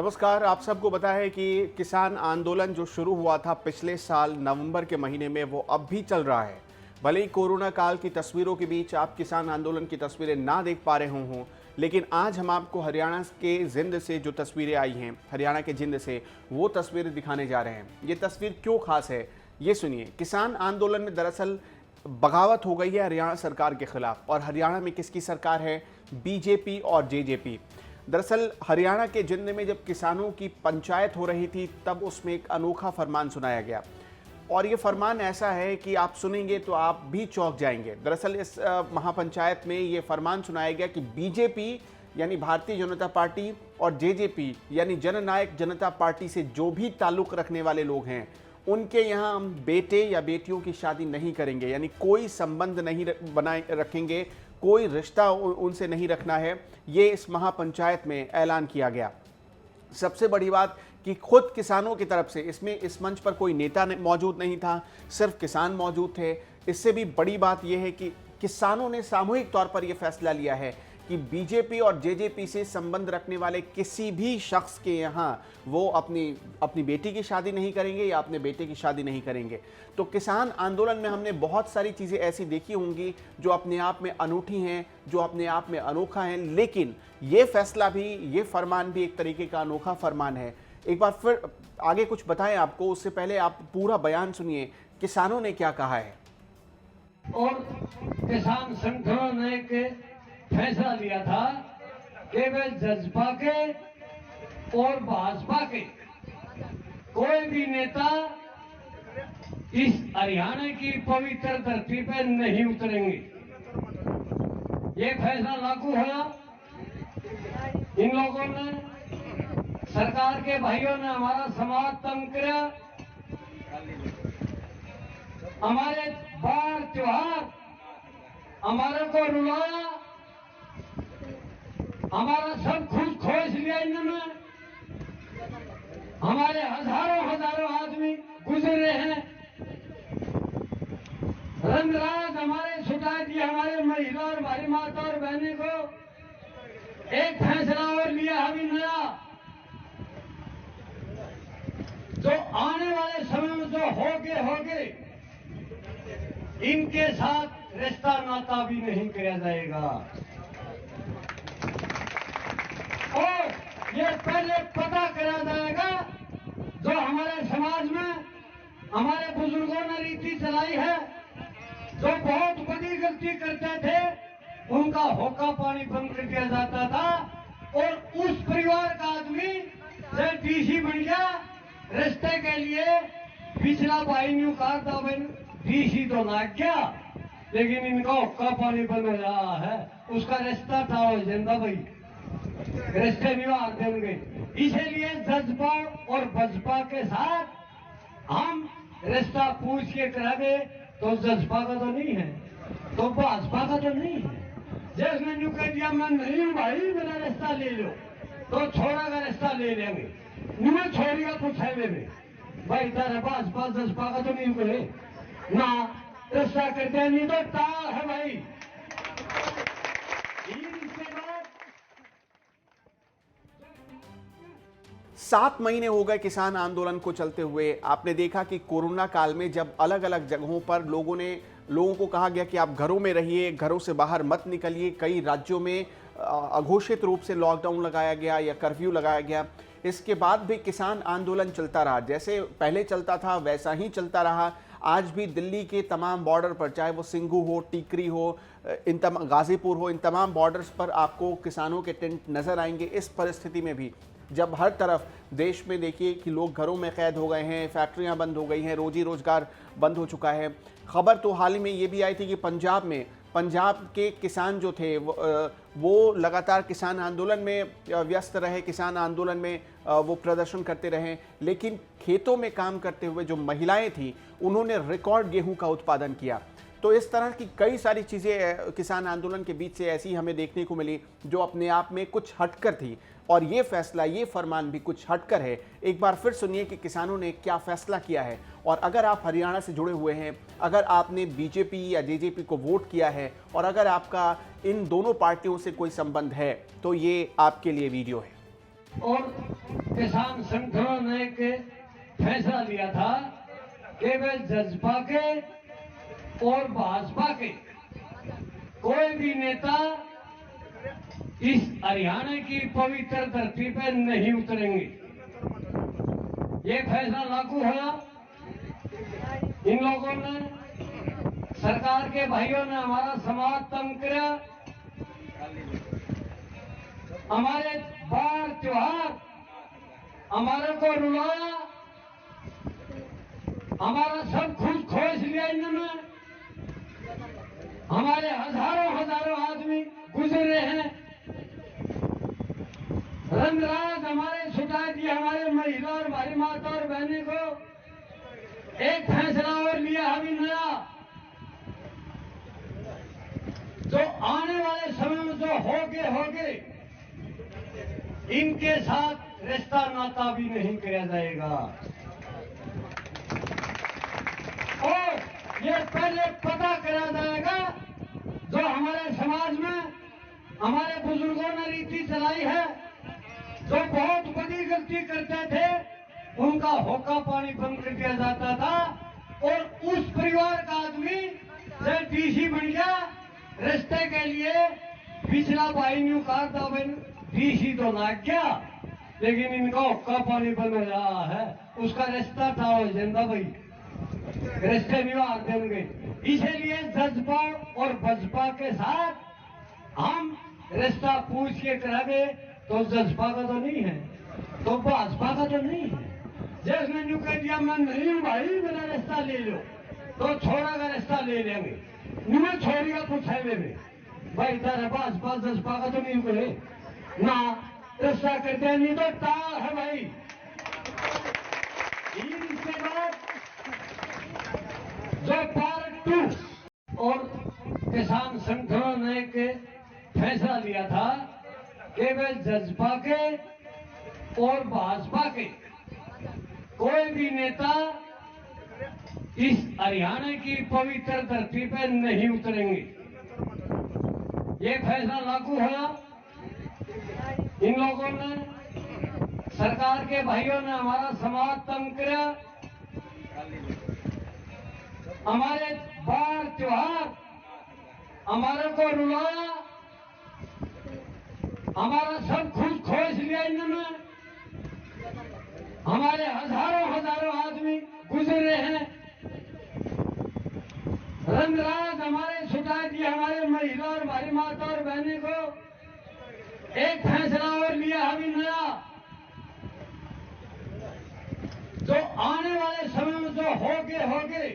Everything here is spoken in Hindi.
नमस्कार। आप सबको पता है कि किसान आंदोलन जो शुरू हुआ था पिछले साल नवंबर के महीने में, वो अब भी चल रहा है। भले ही कोरोना काल की तस्वीरों के बीच आप किसान आंदोलन की तस्वीरें ना देख पा रहे हों, लेकिन आज हम आपको हरियाणा के जिंद से जो तस्वीरें आई हैं, हरियाणा के जिंद से वो तस्वीरें दिखाने जा रहे हैं। ये तस्वीर क्यों खास है, ये सुनिए। किसान आंदोलन में दरअसल बगावत हो गई है हरियाणा सरकार के खिलाफ। और हरियाणा में किसकी सरकार है? बीजेपी और जेजेपी। दरअसल हरियाणा के जिंद में जब किसानों की पंचायत हो रही थी, तब उसमें एक अनोखा फरमान सुनाया गया। और ये फरमान ऐसा है कि आप सुनेंगे तो आप भी चौंक जाएंगे। दरअसल इस महापंचायत में ये फरमान सुनाया गया कि बीजेपी यानी भारतीय जनता पार्टी और जेजेपी यानी जननायक जनता पार्टी से जो भी ताल्लुक रखने वाले लोग हैं, उनके यहाँ हम बेटे या बेटियों की शादी नहीं करेंगे, यानी कोई संबंध नहीं बनाए रखेंगे, कोई रिश्ता उनसे नहीं रखना है। ये इस महापंचायत में ऐलान किया गया। सबसे बड़ी बात कि खुद किसानों की तरफ से इसमें इस मंच पर कोई नेता मौजूद नहीं था, सिर्फ किसान मौजूद थे। इससे भी बड़ी बात यह है कि किसानों ने सामूहिक तौर पर यह फैसला लिया है कि बीजेपी और जेजेपी से संबंध रखने वाले किसी भी शख्स के यहाँ वो अपनी बेटी की शादी नहीं करेंगे या अपने बेटे की शादी नहीं करेंगे। तो किसान आंदोलन में हमने बहुत सारी चीज़ें ऐसी देखी होंगी जो अपने आप में अनूठी हैं, जो अपने आप में अनोखा हैं, लेकिन ये फैसला भी, ये फरमान भी एक तरीके का अनोखा फरमान है। एक बार फिर आगे कुछ बताएं आपको, उससे पहले आप पूरा बयान सुनिए, किसानों ने क्या कहा है। और किसान संगठनों ने फैसला लिया था कि वे जजपा के और भाजपा के कोई भी नेता इस हरियाणा की पवित्र धरती पर नहीं उतरेंगे। ये फैसला लागू हुआ। इन लोगों ने, सरकार के भाइयों ने हमारा समाज तंग किया, हमारे बार त्योहार हमारे को रुलाया, हमारा सब कुछ खोज लिया इन्होंने। हमारे हजारों आदमी गुजरे हैं, रंगराज हमारे छुटा दिए, हमारे महिला और हमारी माता और बहने को। एक फैसला और लिया अभी नया, जो आने वाले समय में जो होगे इनके साथ रिश्ता नाता भी नहीं किया जाएगा। और ये पहले पता करा जाएगा जो हमारे समाज में हमारे बुजुर्गों ने रीति चलाई है, जो बहुत बड़ी गलती करते थे उनका होका पानी बंद कर दिया जाता था। और उस परिवार का आदमी जब डीसी बन गया, रिश्ते के लिए पिछला भाई न्यू कहा डीसी तो ना गया, लेकिन इनका होका पानी बन रहा है। उसका रिश्ता था वो जिंदा भाई, रिश्ते निभा देंगे। इसीलिए जजपा और बजपा के साथ हम रिश्ता पूछ के करावे, तो जजपा का तो नहीं है, तो भाजपा का तो नहीं है। जिसने न्यू कह दिया मैं नहीं हूं भाई, मेरा रिश्ता ले लो, तो छोरा का रिश्ता ले लेंगे। न्यू छोरी का कुछ है में भाई, तेरा भाजपा जजपा का तो नहीं हुए ना, रिश्ता करते नहीं तो तार है भाई। 7 महीने हो गए किसान आंदोलन को चलते हुए। आपने देखा कि कोरोना काल में जब अलग अलग जगहों पर लोगों को कहा गया कि आप घरों में रहिए, घरों से बाहर मत निकलिए। कई राज्यों में अघोषित रूप से लॉकडाउन लगाया गया या कर्फ्यू लगाया गया। इसके बाद भी किसान आंदोलन चलता रहा, जैसे पहले चलता था वैसा ही चलता रहा। आज भी दिल्ली के तमाम बॉर्डर पर, चाहे वो सिंघू हो, टीकरी हो, गाजीपुर हो, इन तमाम बॉर्डर्स पर आपको किसानों के टेंट नजर आएंगे। इस परिस्थिति में भी जब हर तरफ देश में देखिए कि लोग घरों में कैद हो गए हैं, फैक्ट्रियां बंद हो गई हैं, रोजी रोजगार बंद हो चुका है। खबर तो हाल ही में ये भी आई थी कि पंजाब के किसान जो थे वो लगातार किसान आंदोलन में व्यस्त रहे, किसान आंदोलन में वो प्रदर्शन करते रहे। लेकिन खेतों में काम करते हुए जो महिलाएं थीं, उन्होंने रिकॉर्ड गेहूं का उत्पादन किया। तो इस तरह की कई सारी चीज़ें किसान आंदोलन के बीच से ऐसी हमें देखने को मिली जो अपने आप में कुछ हटकर थी। और ये फैसला, ये फरमान भी कुछ हटकर है। एक बार फिर सुनिए कि किसानों ने क्या फैसला किया है। और अगर आप हरियाणा से जुड़े हुए हैं, अगर आपने बीजेपी या जेजेपी को वोट किया है और अगर आपका इन दोनों पार्टियों से कोई संबंध है, तो ये आपके लिए वीडियो है। और किसान संगठनों ने एक फैसला लिया था कि वे जजपा के और भाजपा के कोई भी नेता इस हरियाणा की पवित्र धरती पर नहीं उतरेंगे। ये फैसला लागू हुआ। इन लोगों ने, सरकार के भाइयों ने हमारा समाज तंग किया, हमारे बार त्योहार हमारे को रुलाया, हमारा सब कुछ खोज लिया इन्होंने। हमारे हजारों आदमी गुजरे हैं, रंगराज हमारे छुटा दिए, हमारे महिला और भाई माता और बहनी को। एक फैसला और लिया अभी नया, जो आने वाले समय में जो होगे इनके साथ रिश्ता नाता भी नहीं किया जाएगा। और ये पहले पता करा जाएगा, जो हमारे समाज में हमारे बुजुर्गों ने रीति चलाई है, जो बहुत बड़ी गलती करते थे उनका होका पानी बंद कर दिया जाता था, और उस परिवार का आदमी जब डीसी बन गया, रिश्ते के लिए पिछला भाई न्यू कहा डीसी तो लाग गया, लेकिन इनका होका पानी बंद हो रहा है। उसका रिश्ता था हो जिंदा भाई, रिश्ते निभा देंगे। इसीलिए जजपा और बजपा के साथ हम रिश्ता पूछ के करावे, तो जजपा का तो नहीं है, तो भाजपा का तो नहीं है। जिसने न्यू कह दिया मैं नहीं हूं भाई, मेरा रिश्ता ले लो, तो छोड़ा का रिश्ता ले लेंगे। न्यू छोड़ेगा पूछे में भाई तेरा भाजपा जजपा का तो नहीं करे ना, रिश्ता करते नहीं तो तार है भाई। इसके बाद जो पार्ट 2 और किसान संगठनों ने एक फैसला लिया था कि वे जजपा के और भाजपा के कोई भी नेता इस हरियाणा की पवित्र धरती पर नहीं उतरेंगे। ये फैसला लागू हुआ। इन लोगों ने, सरकार के भाइयों ने हमारा समाज तंग किया, हमारे बार त्योहार हमारे को रुलाया, हमारा सब कुछ खोज लिया इन्होंने। हमारे हजारों आदमी गुजरे हैं, रंगराज हमारे छुटा दिए, हमारे महिला और भाई माता और बहनी को। एक फैसला और लिया अभी नया, जो आने वाले समय में जो होगे